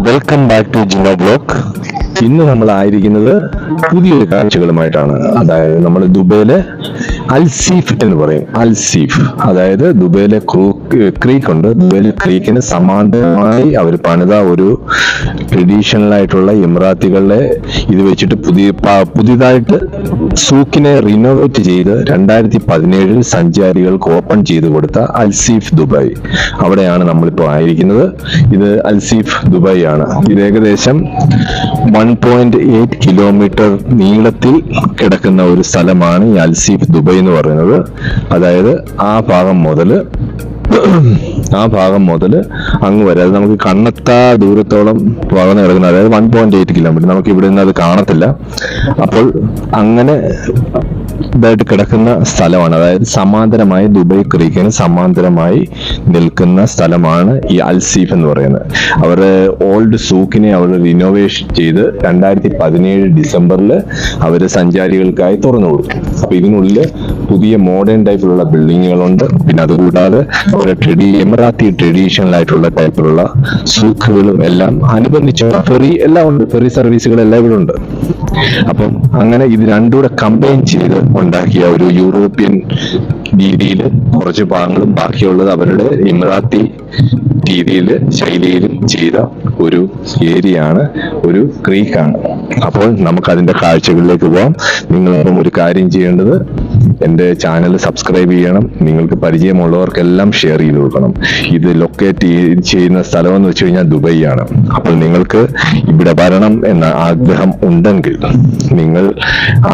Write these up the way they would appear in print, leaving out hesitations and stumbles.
Welcome back to Jino block. ഇന്ന് നമ്മളായിരിക്കുന്നത് പുതിയൊരു കാഴ്ചകളുമായിട്ടാണ്. അതായത് നമ്മൾ ദുബൈയിലെ അൽസീഫ് എന്ന് പറയും. അൽസീഫ് അതായത് ദുബൈയിലെ ക്രീക്ക് ഉണ്ട്. ദുബൈയിലെ ക്രീക്കിന് സമാന്തരമായി അവർ പണിത ഒരു ട്രഡീഷണൽ ആയിട്ടുള്ള ഇമറാത്തികളുടെ ഇത് വെച്ചിട്ട് പുതിയതായിട്ട് സൂക്കിനെ റിനോവേറ്റ് ചെയ്ത് 2017 സഞ്ചാരികൾക്ക് ഓപ്പൺ ചെയ്തു കൊടുത്ത അൽസീഫ് ദുബായ്. അവിടെയാണ് നമ്മളിപ്പോൾ ആയിരിക്കുന്നത്. ഇത് അൽസീഫ് ദുബായ് ആണ്. ഇത് ഏകദേശം 1.8 കിലോമീറ്റർ നീളത്തിൽ കിടക്കുന്ന ഒരു സ്ഥലമാണ് ഈ അൽസീഫ് ദുബായ് എന്ന് പറയുന്നത്. അതായത് ആ ഭാഗം മുതൽ അങ്ങ് വരെ, അത് നമുക്ക് കണ്ണെത്താ ദൂരത്തോളം ഭാഗം കിടക്കുന്നത്. അതായത് 1.8 കിലോമീറ്റർ നമുക്ക് ഇവിടെ നിന്ന് അത് കാണത്തില്ല. അപ്പോൾ അങ്ങനെ ഇതായിട്ട് കിടക്കുന്ന സ്ഥലമാണ്. അതായത് സമാന്തരമായി ദുബായ് ക്രീക്കിന് സമാന്തരമായി നിൽക്കുന്ന സ്ഥലമാണ് ഈ അൽസീഫ് എന്ന് പറയുന്നത്. അവർ ഓൾഡ് സൂക്കിനെ അവർ റിനോവേഷൻ ചെയ്ത് 2017 ഡിസംബറിൽ അവർ സഞ്ചാരികൾക്കായി തുറന്നു കൊടുത്തു. അപ്പൊ ഇതിനുള്ളിൽ പുതിയ മോഡേൺ ടൈപ്പിലുള്ള ബിൽഡിങ്ങുകളുണ്ട്. പിന്നെ അതുകൂടാതെ എമിറാത്തി ട്രഡീഷണൽ ആയിട്ടുള്ള ടൈപ്പിലുള്ള സൂക്കുകളും എല്ലാം അനുബന്ധിച്ച് ഫെറി എല്ലാം ഉണ്ട്. ഫെറി സർവീസുകൾ എല്ലാം ഇവിടെ ഉണ്ട്. അപ്പം അങ്ങനെ ഇത് രണ്ടുകൂടെ കമ്പൈൻ ചെയ്ത് ഉണ്ടാക്കിയ ഒരു യൂറോപ്യൻ രീതിയിൽ കുറച്ച് ഭാഗങ്ങളും ബാക്കിയുള്ളത് അവരുടെ ഇമറാത്തി രീതിയിൽ ശൈലിയിലും ചെയ്ത ഒരു ഏരിയയാണ്, ഒരു ക്രീക്കാണ്. അപ്പോൾ നമുക്ക് അതിന്റെ കാഴ്ചകളിലേക്ക് പോകാം. നിങ്ങളിപ്പം ഒരു കാര്യം ചെയ്യേണ്ടത്, എൻ്റെ ചാനൽ സബ്സ്ക്രൈബ് ചെയ്യണം. നിങ്ങൾക്ക് പരിചയമുള്ളവർക്കെല്ലാം ഷെയർ ചെയ്ത് കൊടുക്കണം. ഇത് ലൊക്കേറ്റ് ചെയ്യുന്ന സ്ഥലം എന്ന് വെച്ച് കഴിഞ്ഞാൽ ദുബൈ ആണ്. അപ്പോൾ നിങ്ങൾക്ക് ഇവിടെ വരണം എന്ന ആഗ്രഹം ഉണ്ടെങ്കിൽ നിങ്ങൾ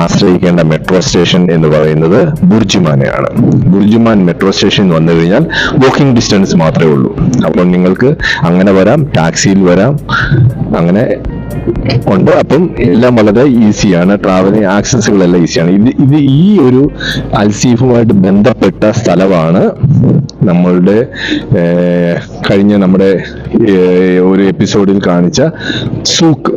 ആശ്രയിക്കേണ്ട മെട്രോ സ്റ്റേഷൻ എന്ന് പറയുന്നത് ബുർജുമാനെയാണ്. ബുർജുമാൻ മെട്രോ സ്റ്റേഷൻ വന്നു കഴിഞ്ഞാൽ വാക്കിംഗ് ഡിസ്റ്റൻസ് മാത്രമേ ഉള്ളൂ. അപ്പോൾ നിങ്ങൾക്ക് അങ്ങനെ വരാം, ടാക്സിയിൽ വരാം, അങ്ങനെ ഉണ്ട്. അപ്പം എല്ലാം വളരെ ഈസിയാണ്. ട്രാവലിംഗ് ആക്സസുകളെല്ലാം ഈസിയാണ്. ഇത് ഈ ഒരു അൽസീഫുമായിട്ട് ബന്ധപ്പെട്ട സ്ഥലമാണ് നമ്മളുടെ കഴിഞ്ഞ നമ്മുടെ ഒരു എപ്പിസോഡിൽ കാണിച്ച സൂക്ക്.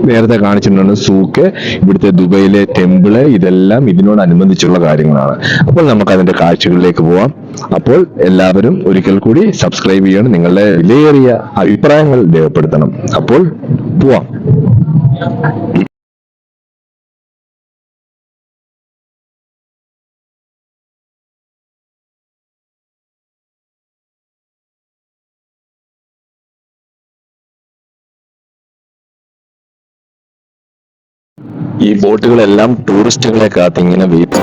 നേരത്തെ കാണിച്ചിട്ടുണ്ട് സൂക്ക്, ഇവിടുത്തെ ദുബൈയിലെ ടെമ്പിള്, ഇതെല്ലാം ഇതിനോടനുബന്ധിച്ചുള്ള കാര്യങ്ങളാണ്. അപ്പോൾ നമുക്ക് അതിന്റെ കാഴ്ചകളിലേക്ക് പോവാം. അപ്പോൾ എല്ലാവരും ഒരിക്കൽ കൂടി സബ്സ്ക്രൈബ് ചെയ്യണം, നിങ്ങളുടെ വിലയേറിയ അഭിപ്രായങ്ങൾ രേഖപ്പെടുത്തണം. അപ്പോൾ പോവാം. ഈ ബോട്ടുകളെല്ലാം ടൂറിസ്റ്റുകളെ കാത്തിങ്ങനെ വെയിറ്റ്.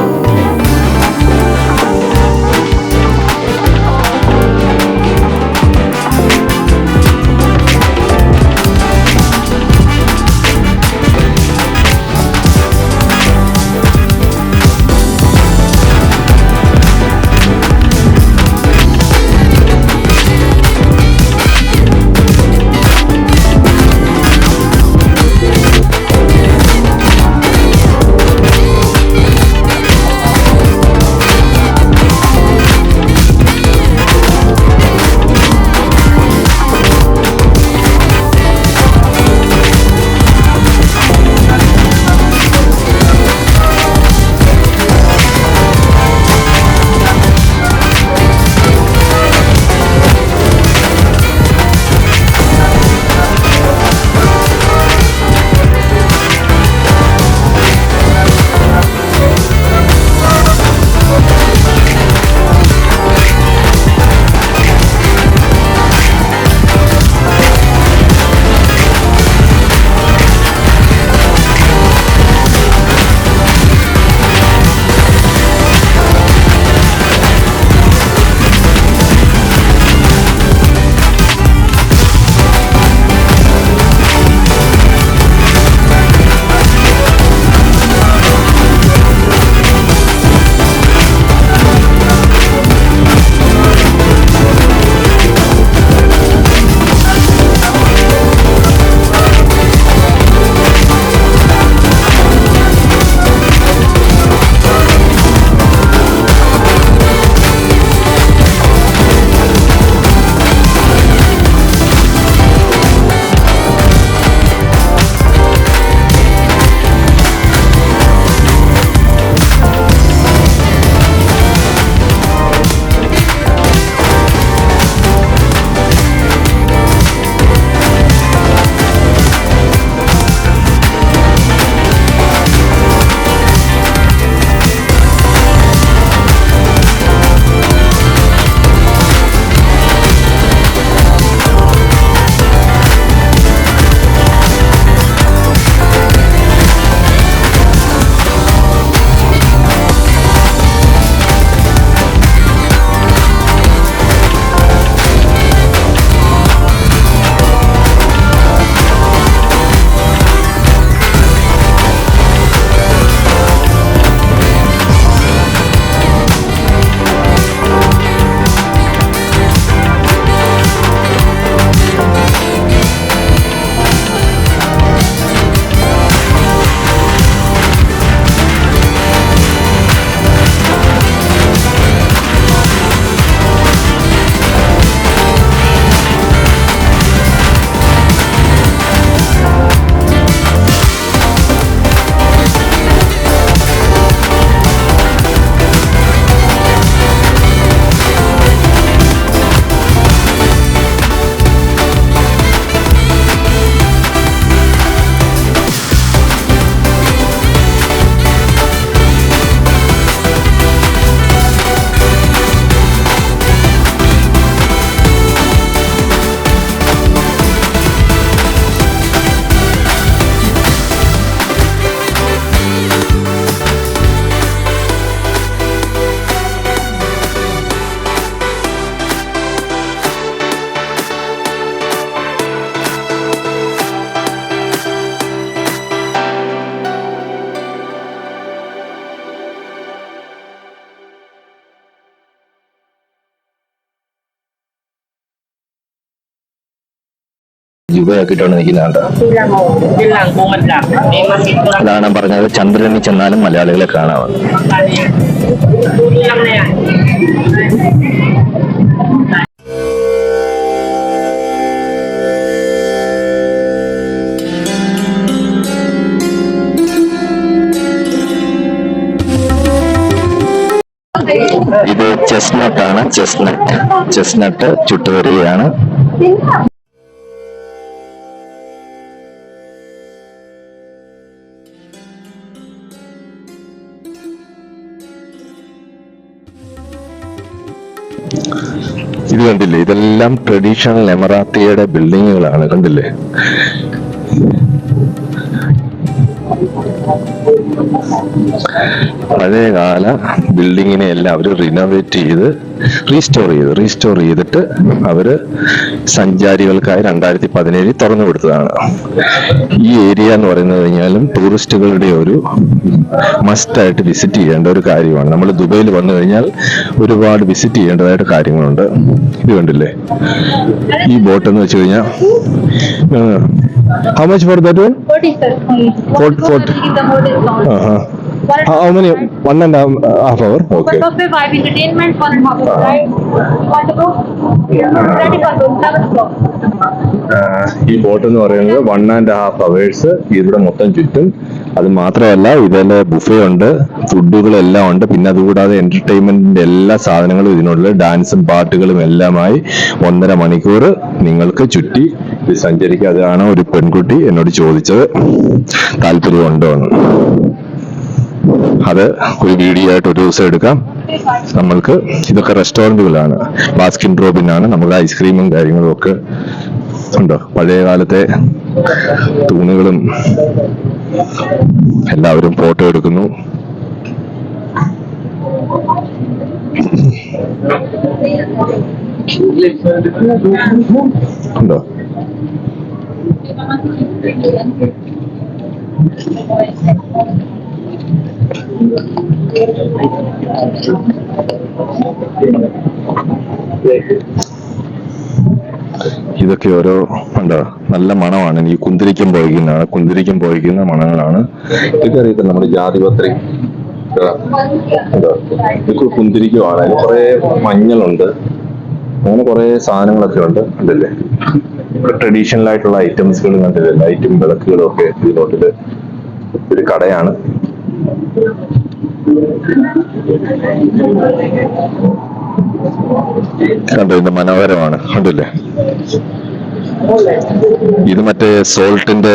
ജുബയാക്കിയിട്ടാണ് നിൽക്കുന്നുണ്ട്. അതാണ് പറഞ്ഞത്, ചന്ദ്രനിൽ ചെന്നാലും മലയാളികളെ കാണാം. ഇത് ചെസ്നട്ട് ആണ്. ചെസ്നട്ട് ചുട്ടുവരികയാണ്. ഇത് കണ്ടില്ലേ, ഇതെല്ലാം ട്രഡീഷണൽ എമറാത്തിയുടെ ബിൽഡിങ്ങുകളാണ്. കണ്ടില്ലേ, പഴയകാല ബിൽഡിങ്ങിനെ എല്ലാം അവർ റിനോവേറ്റ് ചെയ്ത് റീസ്റ്റോർ ചെയ്തിട്ട് അവര് സഞ്ചാരികൾക്കായി 2017 തുറന്നു കൊടുത്തതാണ്. ഈ ഏരിയ എന്ന് പറയുന്നത് കഴിഞ്ഞാലും ടൂറിസ്റ്റുകളുടെ ഒരു മസ്റ്റായിട്ട് വിസിറ്റ് ചെയ്യേണ്ട ഒരു കാര്യമാണ്. നമ്മൾ ദുബൈയിൽ വന്നു കഴിഞ്ഞാൽ ഒരുപാട് വിസിറ്റ് ചെയ്യേണ്ടതായിട്ട് കാര്യങ്ങളുണ്ട്. ഇത് കണ്ടില്ലേ, ഈ ബോട്ട് എന്ന് വെച്ച് കഴിഞ്ഞാൽ how much for that one? 40 sir. 40. How many? 1.5 hour? Okay. One for 5 entertainment, 1.5 hour ride. You want to go? Ready for 7 o'clock. ഈ ബോട്ട് എന്ന് പറയുന്നത് 1.5 hours ഇവിടെ മൊത്തം ചുറ്റും. അത് മാത്രമല്ല, ഇതിലെ ബുഫേ ഉണ്ട്, ഫുഡുകളെല്ലാം ഉണ്ട്. പിന്നെ അതുകൂടാതെ എന്റർടൈൻമെന്റിന്റെ എല്ലാ സാധനങ്ങളും ഇതിനുള്ളിൽ, ഡാൻസും പാട്ടുകളും എല്ലാമായി 1.5 മണിക്കൂർ നിങ്ങൾക്ക് ചുറ്റി സഞ്ചരിക്കുക. അതാണ് ഒരു പെൺകുട്ടി എന്നോട് ചോദിച്ചത്, താല്പര്യമുണ്ടോ എന്ന്. അത് ഒരു വീഡിയോ ആയിട്ട് ഒരു ദിവസം എടുക്കാം. നമ്മൾക്ക് ഇതൊക്കെ റെസ്റ്റോറന്റുകളാണ്. ബാസ്കിൻ റോബിനാണ്. നമുക്ക് ഐസ്ക്രീമും കാര്യങ്ങളും ഒക്കെ ഉണ്ടോ. പഴയ കാലത്തെ തൂണുകളും എല്ലാവരും ഫോട്ടോ എടുക്കുന്നു. ഉണ്ടോ. ഇതൊക്കെ ഓരോ ഉണ്ടോ, നല്ല മണമാണ്. എനിക്ക് കുന്തിരിക്കം പോയിക്കുന്ന മണങ്ങളാണ്. ഇതൊക്കെ അറിയത്തില്ല, നമ്മുടെ ജാതിപത്രി ഇതൊക്കെ കുന്തിരിക്കമാണ്. അതിന് കുറെ മഞ്ഞളുണ്ട്, അങ്ങനെ കുറെ സാധനങ്ങളൊക്കെ ഉണ്ട്. കണ്ടില്ലേ, ട്രഡീഷണൽ ആയിട്ടുള്ള ഐറ്റംസുകളും കണ്ടില്ലേ, ലൈറ്റും വിളക്കുകളും ഒക്കെ ഇതിനോട്ടില് ഒരു കടയാണ്. കണ്ടോ, ഇത് മനോഹരമാണ്. കണ്ടില്ലേ, ഇത് മറ്റേ സോൾട്ടിന്റെ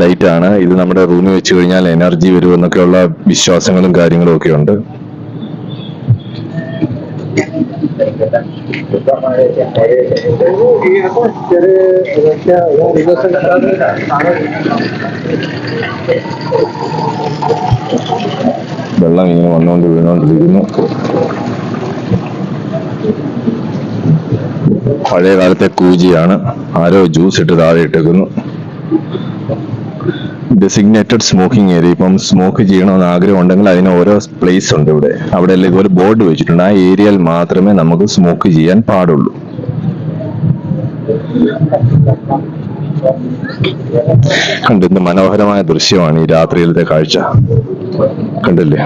ലൈറ്റ് ആണ്. ഇത് നമ്മുടെ റൂമിൽ വെച്ച് കഴിഞ്ഞാൽ എനർജി വരുമെന്നൊക്കെയുള്ള വിശ്വാസങ്ങളും കാര്യങ്ങളും ഒക്കെ ഉണ്ട്. വെള്ളം ഇങ്ങനെ വീണുകൊണ്ടിരിക്കുന്നു. പഴയ കാലത്തെ കൂജിയാണ്. ആരോ ജ്യൂസ് ഇട്ട് താഴെ ഇട്ടേക്കുന്നു. Designated smoking area. ഇപ്പം സ്മോക്ക് ചെയ്യണമെന്ന് ആഗ്രഹം ഉണ്ടെങ്കിൽ അതിന് ഓരോ പ്ലേസ് ഉണ്ട് ഇവിടെ. അവിടെ എല്ലാം ഇതുപോലെ ബോർഡ് വെച്ചിട്ടുണ്ട്. ആ ഏരിയയിൽ മാത്രമേ നമുക്ക് സ്മോക്ക് ചെയ്യാൻ പാടുള്ളൂ. കണ്ടിന്ന് മനോഹരമായ ദൃശ്യമാണ് ഈ രാത്രിയിലത്തെ കാഴ്ച. കണ്ടില്ലേ,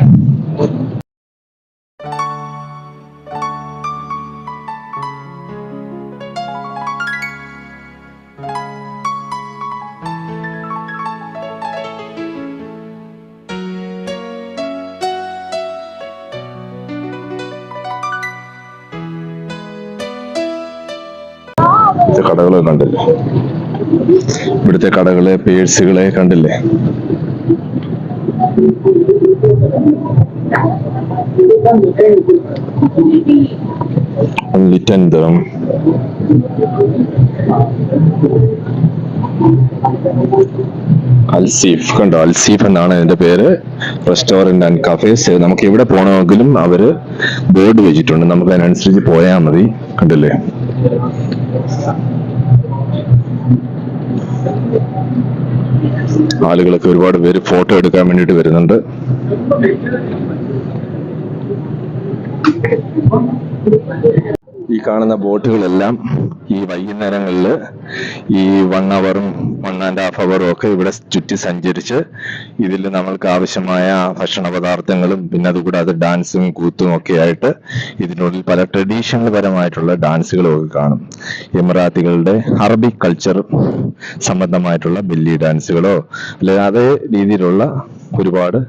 കടകളെ കണ്ടില്ലേ, ഇവിടുത്തെ കടകളെ, പേഴ്സുകളെ കണ്ടില്ലേ. only 10 dirham. അൽസീഫ് കണ്ടോ, അൽസീഫ് എന്നാണ് ഇതിന്റെ പേര്. Restaurant and cafes. നമുക്ക് എവിടെ പോകണമെങ്കിലും അവര് ബോർഡ് വെച്ചിട്ടുണ്ട്, നമുക്ക് അതിനനുസരിച്ച് പോയാൽ മതി. കണ്ടില്ലേ, ആളുകളൊക്കെ ഒരുപാട് പേര് ഫോട്ടോ എടുക്കാൻ വേണ്ടിയിട്ട് വരുന്നുണ്ട്. ഈ കാണുന്ന ബോട്ടുകളെല്ലാം ഈ വൈകുന്നേരങ്ങളിൽ ഈ 1 അവറും 1.5 അവറും ഒക്കെ ഇവിടെ ചുറ്റി സഞ്ചരിച്ച് ഇതിൽ നമ്മൾക്ക് ആവശ്യമായ ഭക്ഷണ പദാർത്ഥങ്ങളും പിന്നെ അതുകൂടാതെ ഡാൻസും കൂത്തും ഒക്കെ ആയിട്ട് ഇതിനുള്ളിൽ പല ട്രഡീഷണൽ പരമായിട്ടുള്ള ഡാൻസുകളും ഒക്കെ കാണും. എമിറാത്തികളുടെ അറബിക് കൾച്ചർ സംബന്ധമായിട്ടുള്ള ബെല്ലി ഡാൻസുകളോ അല്ലെങ്കിൽ അതേ രീതിയിലുള്ള ഒരുപാട്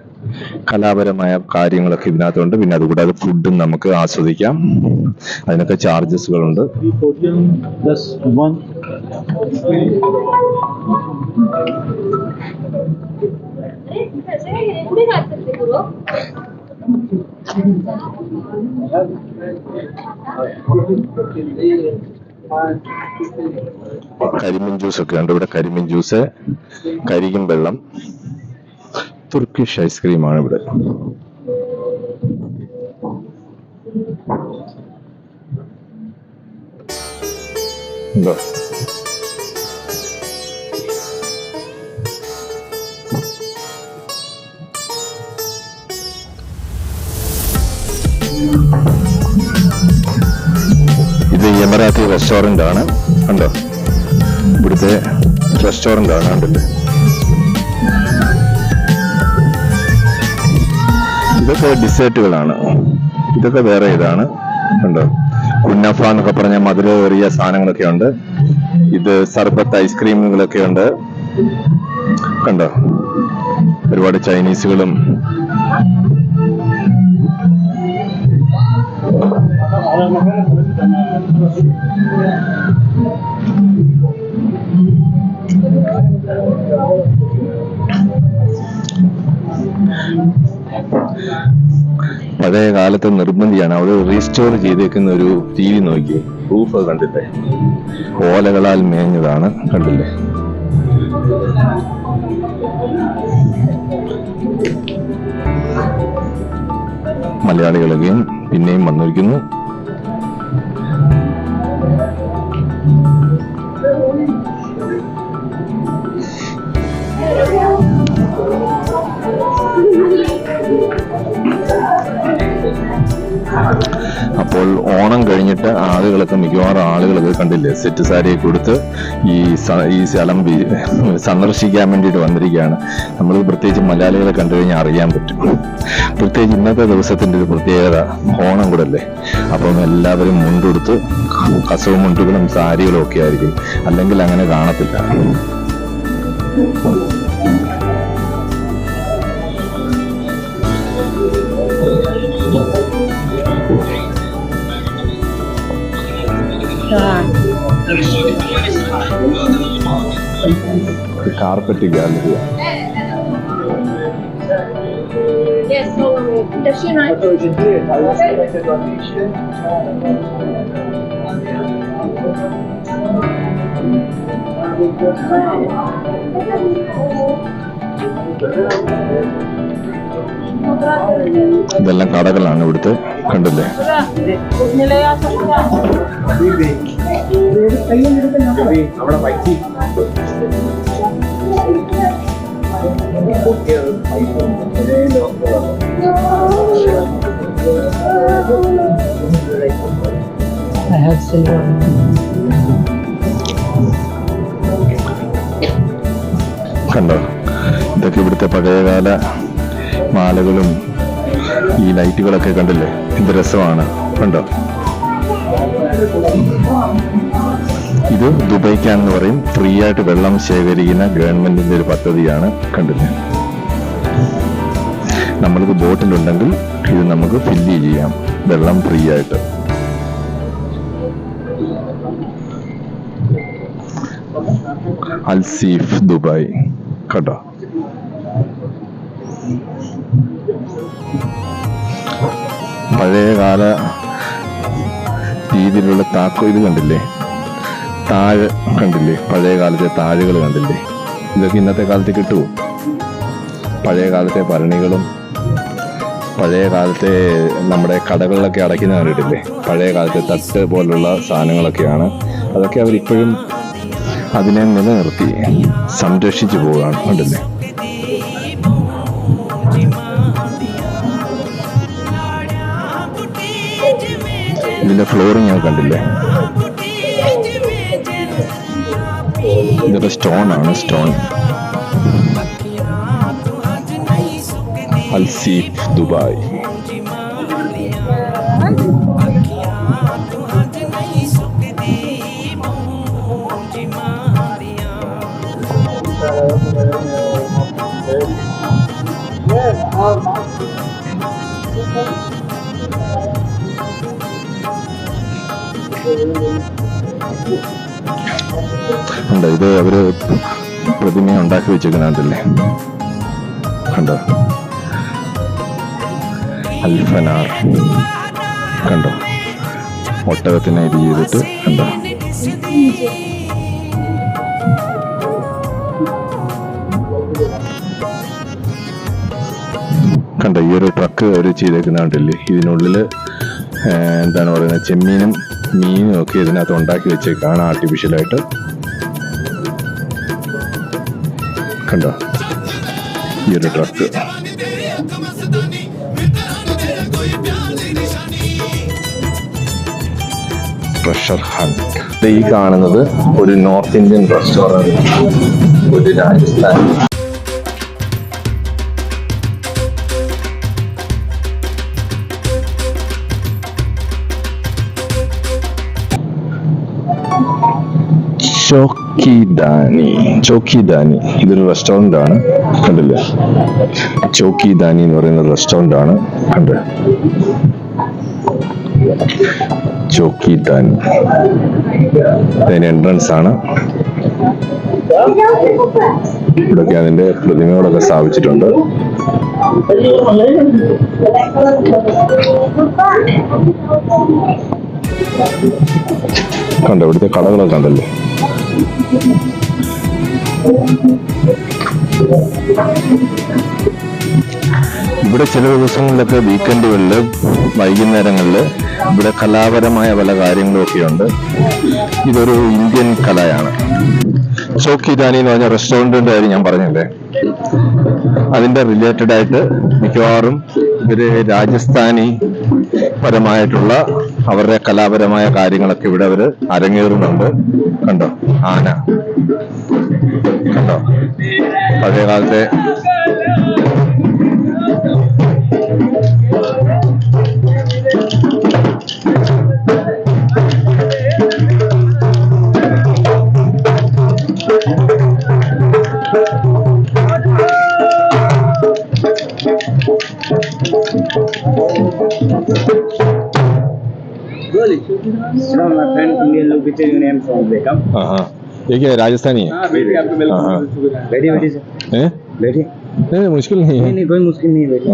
കലാപരമായ കാര്യങ്ങളൊക്കെ ഇതിനകത്തുണ്ട്. പിന്നെ അതുകൂടാതെ ഫുഡും നമുക്ക് ആസ്വദിക്കാം. അതിനൊക്കെ ചാർജസുകളുണ്ട്. കരിമീൻ ജ്യൂസ് ഒക്കെ ഉണ്ട് ഇവിടെ. കരിമീൻ ജ്യൂസ്, കരിക്കും വെള്ളം, തുർക്കിഷ് ഐസ്ക്രീമാണ് ഇവിടെ. എന്തോ ഇത് എമിറാത്തി റെസ്റ്റോറന്റ് ആണ്. കണ്ടോ, ഇവിടുത്തെ റെസ്റ്റോറന്റ് ആണ്. കണ്ടില്ലേ, ഇതൊക്കെ ഡിസേർട്ടുകളാണ്. ഇതൊക്കെ വേറെ ഇതാണ്. കണ്ടോ, കുന്നഫ എന്നൊക്കെ പറഞ്ഞ മധുരമേറിയ സാധനങ്ങളൊക്കെ ഉണ്ട്. ഇത് സർബത്ത് ഐസ്ക്രീമുകളൊക്കെ ഉണ്ട്. കണ്ടോ, ഒരുപാട് ചൈനീസുകളും പഴയ കാലത്തെ നിർബന്ധിയാണ്. അവിടെ റീസ്റ്റോർ ചെയ്തേക്കുന്ന ഒരു രീതി നോക്കി, റൂഫ് കണ്ടില്ലേ, ഓലകളാൽ മേഞ്ഞതാണ്. കണ്ടില്ലേ, മലയാളികളൊക്കെയും പിന്നെയും വന്നിരിക്കുന്നു. അപ്പോൾ ഓണം കഴിഞ്ഞിട്ട് ആളുകളൊക്കെ, മിക്കവാറും ആളുകളൊക്കെ കണ്ടില്ലേ, സെറ്റ് സാരിയെ കൊടുത്ത് ഈ സ്ഥലം സന്ദർശിക്കാൻ വേണ്ടിയിട്ട് വന്നിരിക്കുകയാണ്. നമ്മൾ പ്രത്യേകിച്ച് മലയാളികളെ കണ്ടു കഴിഞ്ഞാൽ അറിയാൻ പറ്റും. പ്രത്യേകിച്ച് ഇന്നത്തെ ദിവസത്തിന്റെ ഒരു പ്രത്യേകത ഓണം കൂടെ അല്ലേ. അപ്പം എല്ലാവരും മുണ്ടെടുത്ത് കസവ് മുണ്ടുകളും സാരികളും ഒക്കെ ആയിരിക്കും, അല്ലെങ്കിൽ അങ്ങനെ കാണത്തില്ല. Carpet gallery. Yes, so does she not? ഇതെല്ലാം കടകളാണ് ഇവിടുത്തെ. കണ്ടില്ലേ, I have silver. കണ്ടോ, ഇതൊക്കെ ഇവിടുത്തെ പഴയകാല മാലകളും ഈ ലൈറ്റുകളൊക്കെ കണ്ടില്ലേ, എന്ത് രസമാണ്. കണ്ടോ, ഇത് ദുബൈക്കാണെന്ന് പറയും. ഫ്രീ ആയിട്ട് വെള്ളം ശേഖരിക്കുന്ന ഗവൺമെന്റിന്റെ ഒരു പദ്ധതിയാണ്. കണ്ടില്ലേ, നമ്മൾക്ക് ബോട്ടിലുണ്ടെങ്കിൽ ഇത് നമുക്ക് ഫില്ല് ചെയ്യാം, വെള്ളം ഫ്രീ ആയിട്ട്. Al Seef Dubai. കേട്ടോ, പഴയകാല രീതിയിലുള്ള താക്കോ ഇത് കണ്ടില്ലേ, താഴ് കണ്ടില്ലേ, പഴയ കാലത്തെ താഴുകൾ കണ്ടില്ലേ. ഇതൊക്കെ ഇന്നത്തെ കാലത്ത് കിട്ടുമോ? പഴയ കാലത്തെ ഭരണികളും പഴയ കാലത്തെ നമ്മുടെ കടകളിലൊക്കെ അടയ്ക്കുന്ന കണ്ടിട്ടില്ലേ, പഴയ കാലത്തെ തട്ട് പോലുള്ള സാധനങ്ങളൊക്കെയാണ്. അതൊക്കെ അവരിപ്പോഴും അതിനെ നിലനിർത്തി സംരക്ഷിച്ചു പോവുകയാണ്. കണ്ടില്ലേ, ഇതിന്റെ ഫ്ലോറിങ് ഞാൻ കണ്ടില്ലേ, ഇതൊക്കെ സ്റ്റോൺ ആണ്. Stone Al Seef Dubai. ഉണ്ട്, ഇത് അവര് പ്രതിമ ഉണ്ടാക്കി വെച്ചേക്കുന്നുണ്ടല്ലേ, കണ്ടോ? അൽഫനാർ കണ്ടോ, ഒട്ടകത്തിനെ ഇത് ചെയ്തിട്ട് കണ്ടോ. കണ്ടോ, ഈ ഒരു ട്രക്ക് അവർ ചെയ്തേക്കുന്നുണ്ടല്ലേ, ഇതിനുള്ളില് എന്താണ് പറയുന്നത്, ചെമ്മീനും മീനും ഒക്കെ ഇതിനകത്ത് ഉണ്ടാക്കി വെച്ചേക്കാണ് ആർട്ടിഫിഷ്യലായിട്ട്. കണ്ടോ ഈ ഒരു ട്രക്ക്. Treasure hunt. ഈ കാണുന്നത് ഒരു നോർത്ത് ഇന്ത്യൻ റെസ്റ്റോറന്റ്, ഒരു രാജസ്ഥാൻ. ചോക്കിദാനി ഇതൊരു റെസ്റ്റോറന്റ് ആണ്, കണ്ടില്ലേ? ചോക്കിദാനി എന്ന് പറയുന്ന റെസ്റ്റോറന്റ് ആണ്, കണ്ടോ? ചോക്കിദാനി അതിന് എൻട്രൻസ് ആണ്. ഇവിടൊക്കെ അതിന്റെ പ്രതിമകളൊക്കെ സ്ഥാപിച്ചിട്ടുണ്ട്. കണ്ടോ ഇവിടുത്തെ കടകളൊക്കെ കണ്ടല്ലേ. ഇവിടെ ചില ദിവസങ്ങളിലൊക്കെ വീക്കെൻഡുകളിൽ വൈകുന്നേരങ്ങളിൽ ഇവിടെ കലാപരമായ പല കാര്യങ്ങളും ഒക്കെയുണ്ട്. ഇതൊരു ഇന്ത്യൻ കലയാണ്. ചോക്കിദാനി എന്ന് പറഞ്ഞ റെസ്റ്റോറൻറ്റിന്റെ കാര്യം ഞാൻ പറഞ്ഞില്ലേ, അതിന്റെ റിലേറ്റഡ് ആയിട്ട് മിക്കവാറും ഇവര് രാജസ്ഥാനി പരമായിട്ടുള്ള അവരുടെ കലാപരമായ കാര്യങ്ങളൊക്കെ ഇവിടെ അവര് അരങ്ങേറുന്നുണ്ട്. കണ്ടോ ആന, കണ്ടോ പഴയ കാലത്തെ my friend Indian look which your name from Beckham. ये क्या राजस्थानी है? हाँ बेटी आपको बिल्कुल बैठी बैठी से हैं? बैठी नहीं मुश्किल नहीं है। नहीं कोई मुश्किल नहीं है बैठी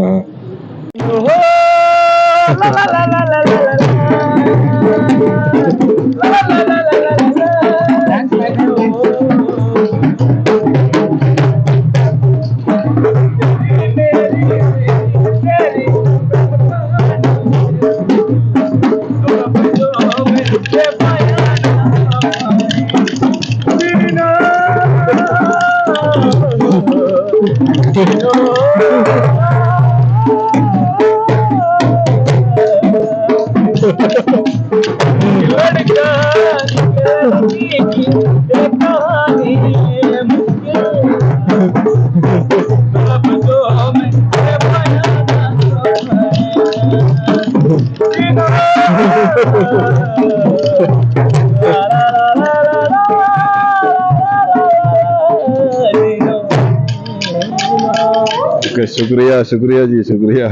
शुक्रिया शुक्रिया जी शुक्रिया।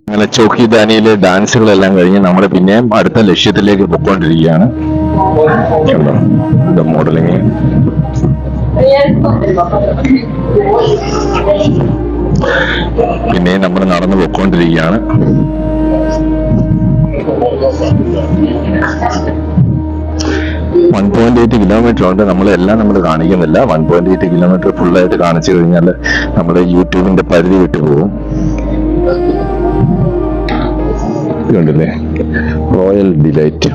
അങ്ങനെ ചോക്കിദാനിയിലെ ഡാൻസുകളെല്ലാം കഴിഞ്ഞ് നമ്മൾ പിന്നെയും അടുത്ത ലക്ഷ്യത്തിലേക്ക് പൊയ്ക്കൊണ്ടിരിക്കുകയാണ്. മോഡലിങ് പിന്നെയും നമ്മൾ നടന്നു പൊയ്ക്കൊണ്ടിരിക്കുകയാണ്. വൺ 1.8 കിലോമീറ്റർ ഉണ്ട്. നമ്മളെല്ലാം നമ്മൾ കാണിക്കുന്നില്ല. 1.8 കിലോമീറ്റർ ഫുള്ളായിട്ട് കാണിച്ചു കഴിഞ്ഞാൽ നമ്മുടെ യൂട്യൂബിന്റെ പരിധി വിട്ടു പോകും. കണ്ടില്ലേ റോയൽ ഡിലൈറ്റ്.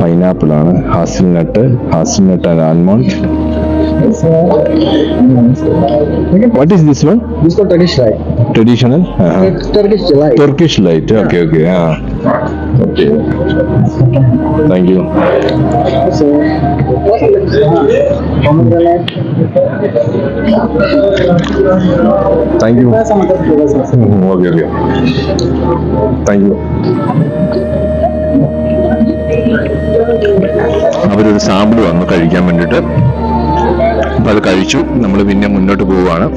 പൈനാപ്പിൾ ആണ്, hazelnut and almond. What is this one? This is Turkish light. Traditional? Turkish light. Turkish light. Okay. Okay. Thank you. So, pomegranate. Thank you. Some other flavors also. Okay. Thank you. അവരൊരു sample വന്നു കഴിക്കാൻ വേണ്ടിയിട്ട്. അപ്പം അത് കഴിച്ചു. നമ്മൾ പിന്നെ മുന്നോട്ട് പോവുകയാണ്.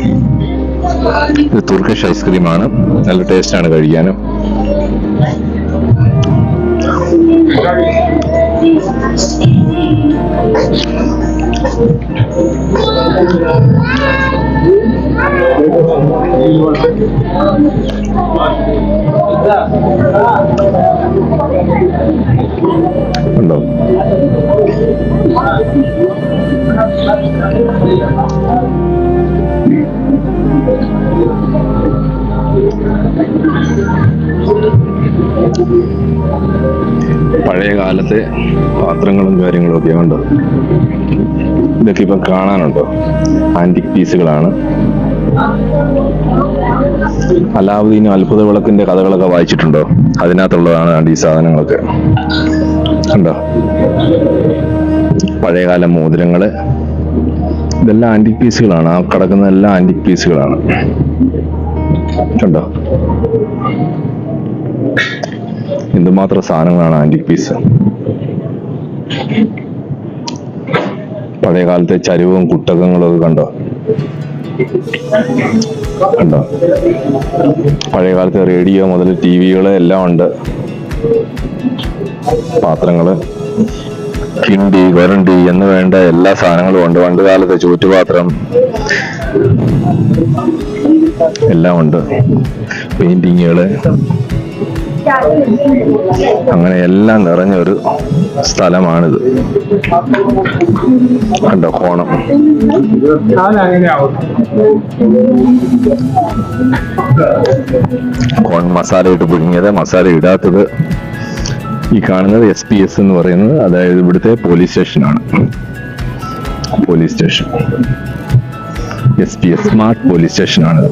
ഇത് തുർക്കിഷ് ഐസ്ക്രീമാണ്. നല്ല ടേസ്റ്റാണ് കഴിക്കാനും. ഉണ്ടോ? പഴയ കാലത്തെ പാത്രങ്ങളും കാര്യങ്ങളും ഒക്കെ ഉണ്ടോ? ഇതൊക്കെ ഇപ്പം കാണാനുണ്ടോ? ആന്റിക് പീസുകളാണ്. അലാവുദ്ദീനും അത്ഭുത വിളക്കിന്റെ കഥകളൊക്കെ വായിച്ചിട്ടുണ്ടോ? അതിനകത്തുള്ളതാണ് ഈ സാധനങ്ങളൊക്കെ. ഉണ്ടോ? പഴയകാല മോതിരങ്ങള്, ഇതെല്ലാം ആന്റിക് പീസുകളാണ്. ആ കിടക്കുന്ന എല്ലാം ആന്റിക് പീസുകളാണ്. കണ്ടോ എന്തുമാത്രം സാധനങ്ങളാണ് ആന്റിക് പീസ്. പഴയ കാലത്തെ ചരിവും കുട്ടകങ്ങളും ഒക്കെ കണ്ടോ? പഴയ കാലത്തെ റേഡിയോ മുതൽ ടിവികള് എല്ലാം ഉണ്ട്. പാത്രങ്ങള്, കിണ്ടി, വരണ്ടി എന്ന് വേണ്ട എല്ലാ സാധനങ്ങളും ഉണ്ട്. പണ്ട് കാലത്തെ ചൂറ്റുപാത്രം എല്ലാം ഉണ്ട്. പെയിന്റിങ്ങുകള്, അങ്ങനെ എല്ലാം നിറഞ്ഞൊരു സ്ഥലമാണിത്. കണ്ടോ കോണം. കോൺ മസാല ഇട്ട് പുഴുങ്ങിയത്, മസാല ഇടാത്തത്. ഈ കാണുന്നത് SPS എന്ന് പറയുന്നത്, അതായത് ഇവിടുത്തെ പോലീസ് സ്റ്റേഷനാണ്. Police station SPS smart police സ്റ്റേഷനാണ്.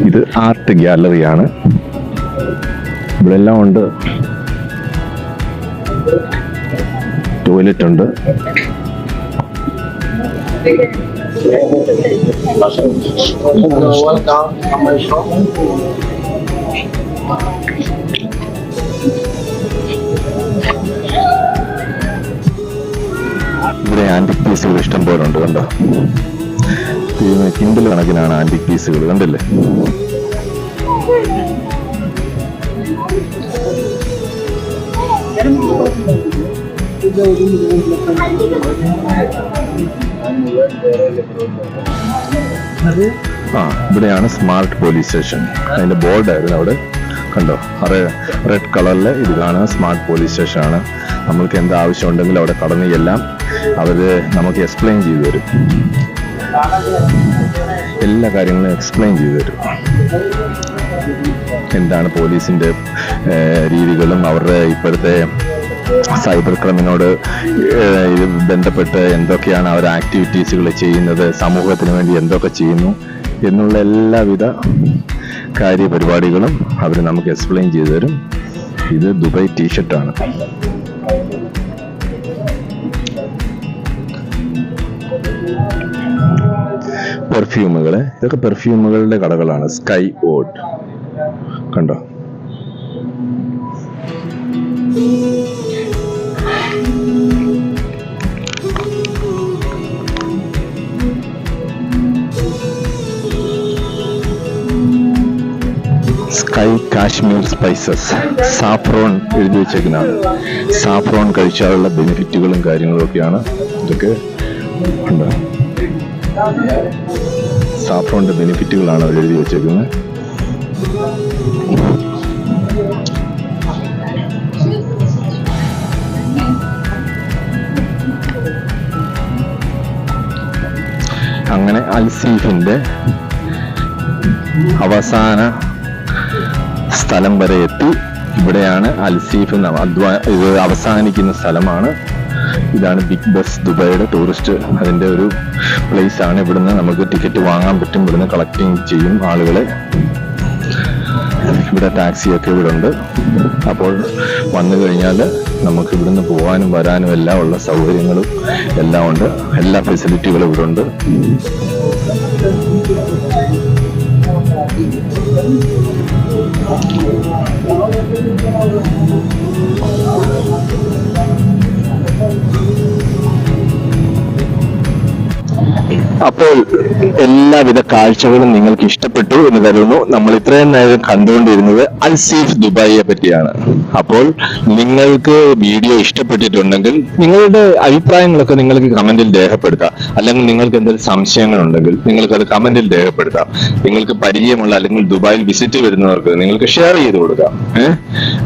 ഇത് ആർട്ട് ഗ്യാലറിയാണ്. ഇവിടെ എല്ലാം ഉണ്ട്. ടോയ്ലറ്റ് ഉണ്ട്. ഇവിടെ ആന്റിക് പീസുകൾ ഇഷ്ടം പോലെ ഉണ്ട്. കണ്ടോ? കിൻഡിൽ കണക്കിനാണ് ആന്റിക് പീസുകൾ. കണ്ടില്ലേ? ഇവിടെയാണ് സ്മാർട്ട് പോലീസ് സ്റ്റേഷൻ. അതിന്റെ ബോർഡായിരുന്നു അവിടെ. കണ്ടോ? റെഡ് കളറില് ഇത് കാണുന്ന സ്മാർട്ട് പോലീസ് സ്റ്റേഷനാണ്. നമ്മൾക്ക് എന്ത് ആവശ്യം ഉണ്ടെങ്കിലും അവിടെ കടന്ന് എല്ലാം അവര് നമുക്ക് എക്സ്പ്ലെയിൻ ചെയ്തു തരും. എല്ലാ കാര്യങ്ങളും എക്സ്പ്ലെയിൻ ചെയ്തു തരും. എന്താണ് പോലീസിന്റെ രീതികളും അവരുടെ ഇപ്പോഴത്തെ സൈബർ ക്രൈമിനോട് ബന്ധപ്പെട്ട് എന്തൊക്കെയാണ് അവർ ആക്ടിവിറ്റീസുകൾ ചെയ്യുന്നത്, സമൂഹത്തിന് വേണ്ടി എന്തൊക്കെ ചെയ്യുന്നു എന്നുള്ള എല്ലാവിധ കാര്യപരിപാടികളും അവർ നമുക്ക് എക്സ്പ്ലെയിൻ ചെയ്തു തരും. ഇത് ദുബായ് ടീഷർട്ടാണ്. പെർഫ്യൂമുകള്, ഇതൊക്കെ പെർഫ്യൂമുകളുടെ കടകളാണ്. സ്കൈ ഓഡ് കണ്ടോ? Sky Kashmir spices. സാഫ്രോൺ എഴുതി വെച്ചേക്കുന്നതാണ്. സാഫ്രോൺ കഴിച്ചാലുള്ള ബെനിഫിറ്റുകളും കാര്യങ്ങളും ഒക്കെയാണ് ഇതൊക്കെ. ഉണ്ടോ? സാഫ്രോണിന്റെ ബെനിഫിറ്റുകളാണ് അവർ എഴുതി വെച്ചേക്കുന്നത്. അങ്ങനെ അൽസീഫിന്റെ അവസാന സ്ഥലം വരെ എത്തി. ഇവിടെയാണ് അൽസീഫ് ഇത് അവസാനിക്കുന്ന സ്ഥലമാണ്. ഇതാണ് ബിഗ് ബസ് ദുബായിയുടെ ടൂറിസ്റ്റ് അതിന്റെ ഒരു പ്ലേസ് ആണ്. ഇവിടുന്ന് നമുക്ക് ടിക്കറ്റ് വാങ്ങാൻ പറ്റും. ഇവിടുന്ന് കളക്ടിങ് ചെയ്യും ആളുകളെ. ഇവിടെ ടാക്സിയൊക്കെ ഇവിടെ ഉണ്ട്. അപ്പോൾ വന്നു കഴിഞ്ഞാൽ നമുക്ക് ഇവിടുന്ന് പോകാനും വരാനും എല്ലാം ഉള്ള സൗകര്യങ്ങളും എല്ലാം ഉണ്ട്. എല്ലാ ഫെസിലിറ്റികളും ഇവിടെ ഉണ്ട്. അപ്പോൾ എല്ലാവിധ കാഴ്ചകളും നിങ്ങൾക്ക് ഇഷ്ടപ്പെട്ടു എന്ന് കരുതുന്നു. നമ്മൾ ഇത്രയും നേരം കണ്ടുകൊണ്ടിരുന്നത് അൽസീഫ് ദുബായിയെ പറ്റിയാണ്. അപ്പോൾ നിങ്ങൾക്ക് വീഡിയോ ഇഷ്ടപ്പെട്ടിട്ടുണ്ടെങ്കിൽ നിങ്ങളുടെ അഭിപ്രായങ്ങളൊക്കെ നിങ്ങൾക്ക് കമന്റിൽ രേഖപ്പെടുത്താം. അല്ലെങ്കിൽ നിങ്ങൾക്ക് എന്തെങ്കിലും സംശയങ്ങളുണ്ടെങ്കിൽ നിങ്ങൾക്ക് അത് കമന്റിൽ രേഖപ്പെടുത്താം. നിങ്ങൾക്ക് പരിചയമുള്ള അല്ലെങ്കിൽ ദുബായിൽ വിസിറ്റ് വരുന്നവർക്ക് നിങ്ങൾക്ക് ഷെയർ ചെയ്ത് കൊടുക്കാം.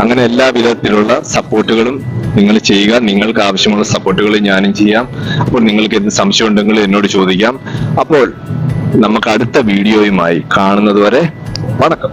അങ്ങനെ എല്ലാ വിധത്തിലുള്ള സപ്പോർട്ടുകളും നിങ്ങൾ ചെയ്യുക. നിങ്ങൾക്ക് ആവശ്യമുള്ള സപ്പോർട്ടുകൾ ഞാനും ചെയ്യാം. അപ്പോൾ നിങ്ങൾക്ക് എന്ത് സംശയം ഉണ്ടെങ്കിൽ എന്നോട് ചോദിക്കാം. അപ്പോൾ നമുക്ക് അടുത്ത വീഡിയോയുമായി കാണുന്നത് വരെ വണക്കം.